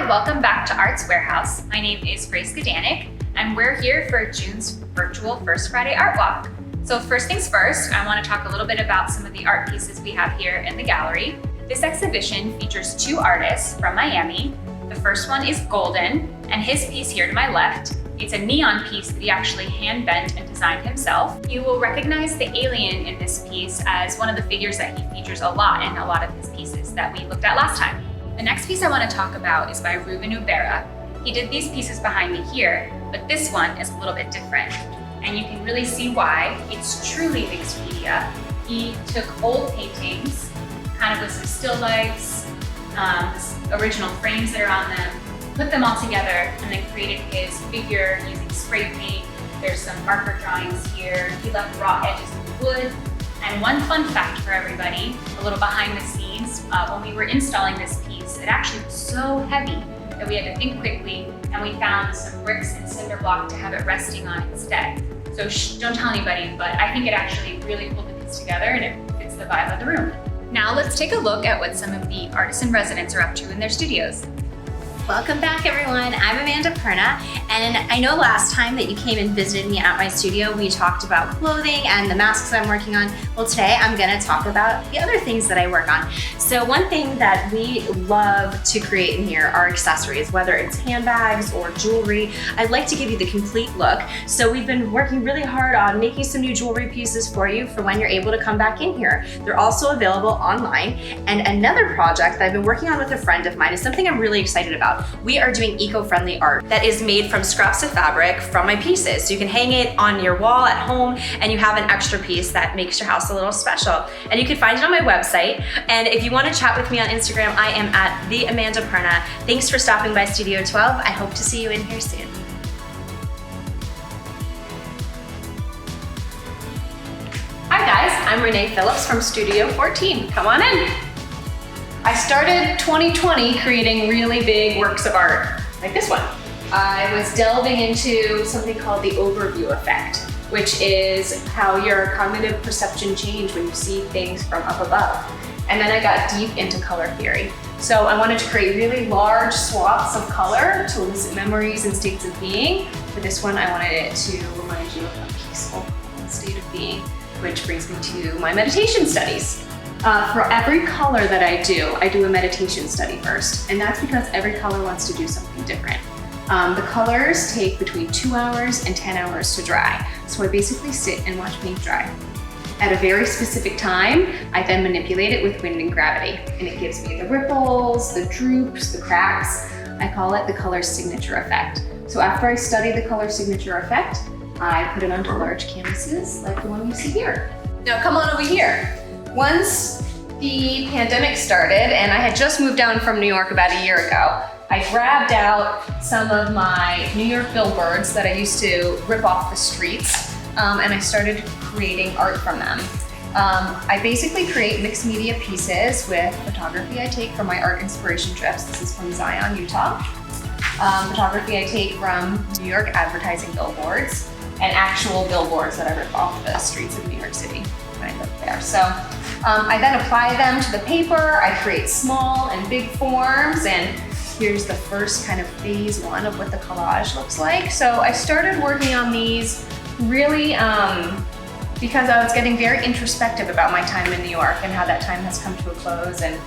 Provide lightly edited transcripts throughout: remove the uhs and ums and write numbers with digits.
Hi, welcome back to Arts Warehouse. My name is gdaniecg, and we're here for June's virtual First Friday Art Walk. So first things first, I want to talk a little bit about some of the art pieces we have here in the gallery. This exhibition features two artists from Miami. The first one is Golden, and his piece here to my left, it's a neon piece that he actually hand bent and designed himself. You will recognize the alien in this piece as one of the figures that he features a lot in a lot of his pieces that we looked at last time. The next piece I want to talk about is by Ruben Ubiera. He did these pieces behind me here, but this one is a little bit different. And you can really see why. It's truly mixed media. He took old paintings, kind of with some still lifes, original frames that are on them, put them all together, and then created his figure using spray paint. There's some marker drawings here. He left raw edges of wood. And one fun fact for everybody, a little behind the scenes, when we were installing this piece, it actually was so heavy that we had to think quickly, and we found some bricks and cinder block to have it resting on instead. So don't tell anybody, but I think it actually really pulled the piece together and it fits the vibe of the room. Now let's take a look at what some of the artists in residence are up to in their studios. Welcome back, everyone. I'm Perna, and I know last time that you came and visited me at my studio, we talked about clothing and the masks I'm working on. Well, today I'm gonna talk about the other things that I work on. So one thing that we love to create in here are accessories, whether it's handbags or jewelry. I'd like to give you the complete look. So we've been working really hard on making some new jewelry pieces for you for when you're able to come back in here. They're also available online. And another project that I've been working on with a friend of mine is something I'm really excited about. We are doing eco-friendly art that is made from scraps of fabric from my pieces. So you can hang it on your wall at home and you have an extra piece that makes your house a little special. And you can find it on my website. And if you want to chat with me on Instagram, I am at @the_Perna. Thanks for stopping by Studio 12. I hope to see you in here soon. Hi guys, I'm Renee Phillips from Studio 14. Come on in. I started 2020 creating really big works of art, like this one. I was delving into something called the overview effect, which is how your cognitive perception changes when you see things from up above. And then I got deep into color theory. So I wanted to create really large swaths of color to elicit memories and states of being. For this one, I wanted it to remind you of a peaceful state of being, which brings me to my meditation studies. For every color that I do a meditation study first, and that's because every color wants to do something different. The colors take between 2 hours and 10 hours to dry, so I basically sit and watch paint dry. At a very specific time, I then manipulate it with wind and gravity, and it gives me the ripples, the droops, the cracks. I call it the color signature effect. So after I study the color signature effect, I put it onto large canvases like the one you see here. Now come on over here. Once the pandemic started and I had just moved down from New York about a year ago, I grabbed out some of my New York billboards that I used to rip off the streets, and I started creating art from them. I basically create mixed media pieces with photography I take from my art inspiration trips. This is from Zion, Utah. Photography I take from New York advertising billboards, and actual billboards that I rip off the streets of New York City when I lived there. So I then apply them to the paper. I create small and big forms, and here's the first kind of phase one of what the collage looks like. So I started working on these really because I was getting very introspective about my time in New York and how that time has come to a close, and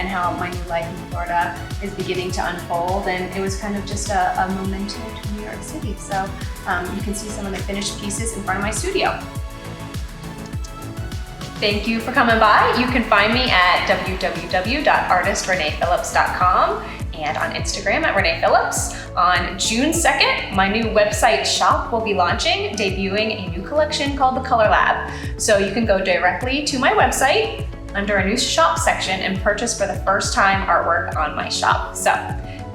how my new life in Florida is beginning to unfold. And it was kind of just a memento to New York City. So you can see some of the finished pieces in front of my studio. Thank you for coming by. You can find me at www.artistreneephillips.com and on Instagram at Renee Phillips. On June 2nd, my new website shop will be launching, debuting a new collection called The Color Lab. So you can go directly to my website under a new shop section and purchase for the first time artwork on my shop. So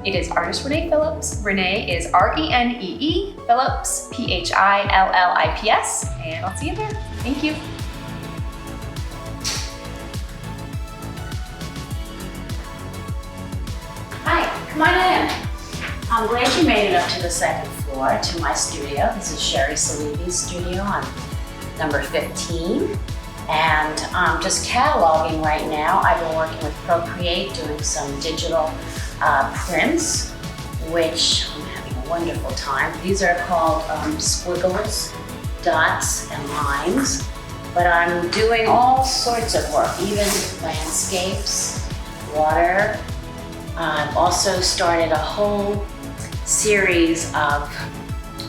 it is Artist Renee Phillips. Renee is R-E-N-E-E, Phillips, P-H-I-L-L-I-P-S, and I'll see you there. Thank you. Hi, come on in. I'm glad you made it up to the second floor to my studio. This is Cherie Saleeby's studio on number 15. And I'm just cataloging right now. I've been working with Procreate, doing some digital prints which I'm having a wonderful time. These are called squiggles, dots, and lines. But I'm doing all sorts of work, even landscapes, water. I've also started a whole series of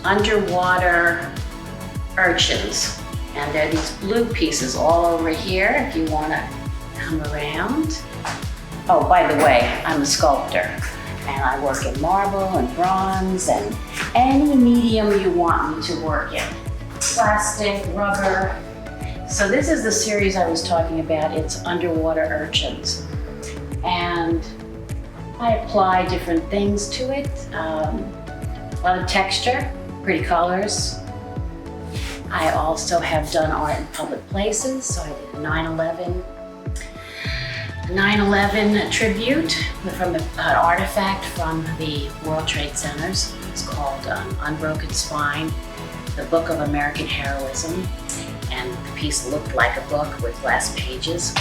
underwater urchins. And there are these blue pieces all over here if you want to come around. Oh, by the way, I'm a sculptor and I work in marble and bronze and any medium you want me to work in. Plastic, rubber. So this is the series I was talking about. It's underwater urchins. And I apply different things to it. A lot of texture, pretty colors. I also have done art in public places. So I did a 9/11 tribute from an artifact from the World Trade Centers. It's called Unbroken Spine, the Book of American Heroism. And the piece looked like a book with glass pages.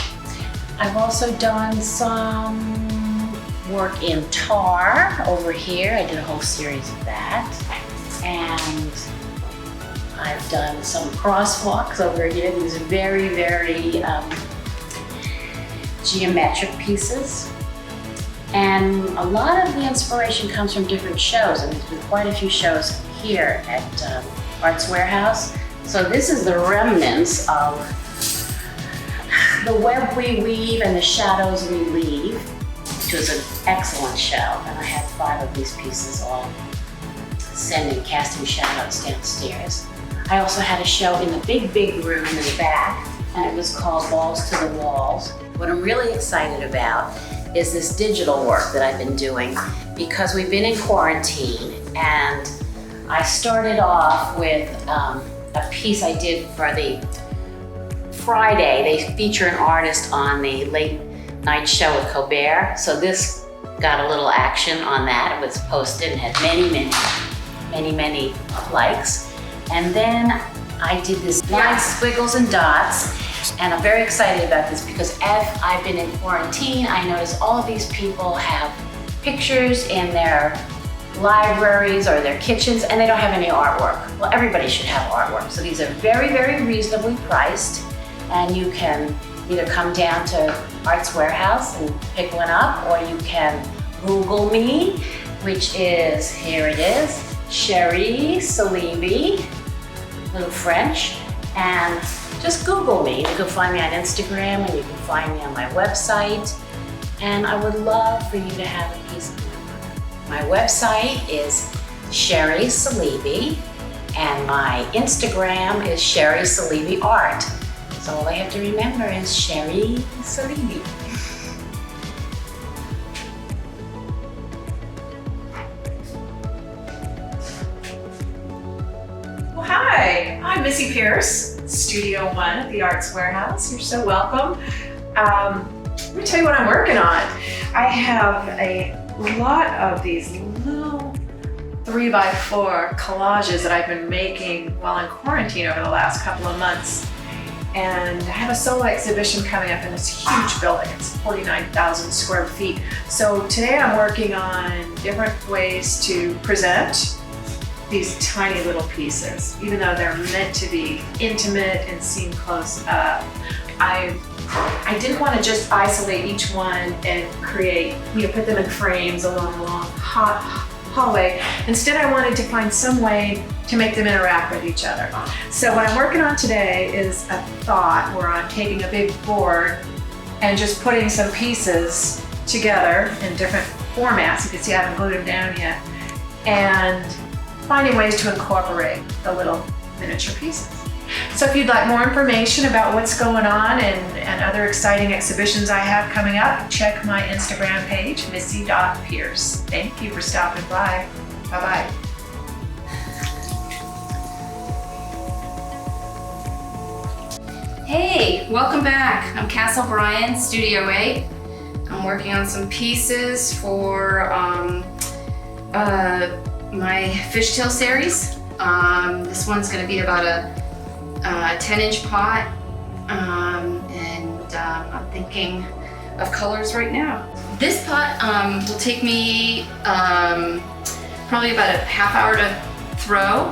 I've also done some work in tar over here. I did a whole series of that. And I've done some crosswalks over here. These are very, very geometric pieces. And a lot of the inspiration comes from different shows. And there's been quite a few shows here at Arts Warehouse. So this is the remnants of the web we weave and the shadows we leave, which was an excellent show. And I had 5 of these pieces all casting shadows downstairs. I also had a show in the big, big room in the back, and it was called Balls to the Walls. What I'm really excited about is this digital work that I've been doing because we've been in quarantine, and I started off with a piece I did for the Friday. They feature an artist on the late night show with Colbert. So this got a little action on that. It was posted and had many likes. And then I did this lines, squiggles, and dots. And I'm very excited about this because as I've been in quarantine, I noticed all of these people have pictures in their libraries or their kitchens, and they don't have any artwork. Well, everybody should have artwork. So these are very, very reasonably priced, and you can either come down to Arts Warehouse and pick one up, or you can Google me, which is, here it is, Cherie Saleeby, little French, and just Google me. You can find me on Instagram, and you can find me on my website, and I would love for you to have a piece of my website is Cherie Saleeby, and my Instagram is Cherie Saleeby Art. So all I have to remember is Cherie Saleeby. Well, hi, I'm Missy Pierce, Studio One at the Arts Warehouse. You're so welcome. Let me tell you what I'm working on. I have a lot of these little 3x4 collages that I've been making while in quarantine over the last couple of months. And I have a solo exhibition coming up in this huge building. It's 49,000 square feet. So today I'm working on different ways to present these tiny little pieces. Even though they're meant to be intimate and seen close up, I didn't want to just isolate each one and create, put them in frames along a long hallway. Instead, I wanted to find some way to make them interact with each other. So what I'm working on today is a thought where I'm taking a big board and just putting some pieces together in different formats. You can see I haven't glued them down yet. And finding ways to incorporate the little miniature pieces. So if you'd like more information about what's going on and other exciting exhibitions I have coming up, check my Instagram page, missy.pierce. Thank you for stopping by. Bye-bye. Hey, welcome back. I'm Kass O'Brien, Studio 8. I'm working on some pieces for my fishtail series. This one's going to be about a 10-inch pot, and I'm thinking of colors right now. This pot will take me probably about a half hour to throw,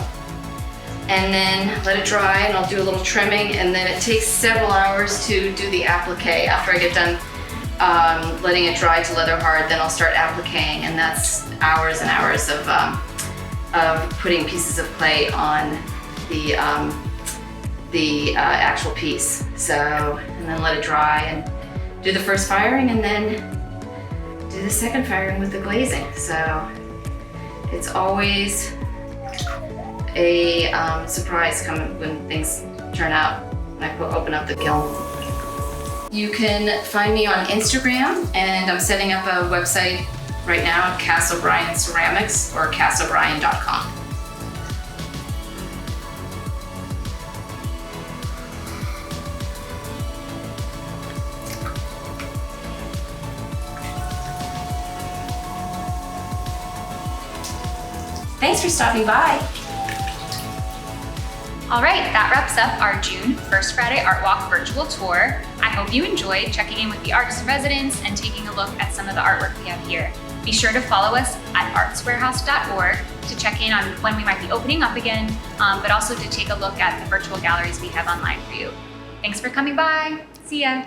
and then let it dry, and I'll do a little trimming, and then it takes several hours to do the applique. After I get done letting it dry to leather hard, then I'll start appliquing, and that's hours and hours of putting pieces of clay on the actual piece. So, and then let it dry and do the first firing, and then do the second firing with the glazing. So it's always a surprise coming when things turn out when I open up the kiln. You can find me on Instagram, and I'm setting up a website right now, Kass O'Brien Ceramics, or kassobrien.com. Thanks for stopping by. All right, that wraps up our June First Friday Art Walk virtual tour. I hope you enjoyed checking in with the artist in residence and taking a look at some of the artwork we have here. Be sure to follow us at artswarehouse.org to check in on when we might be opening up again, but also to take a look at the virtual galleries we have online for you. Thanks for coming by. See ya.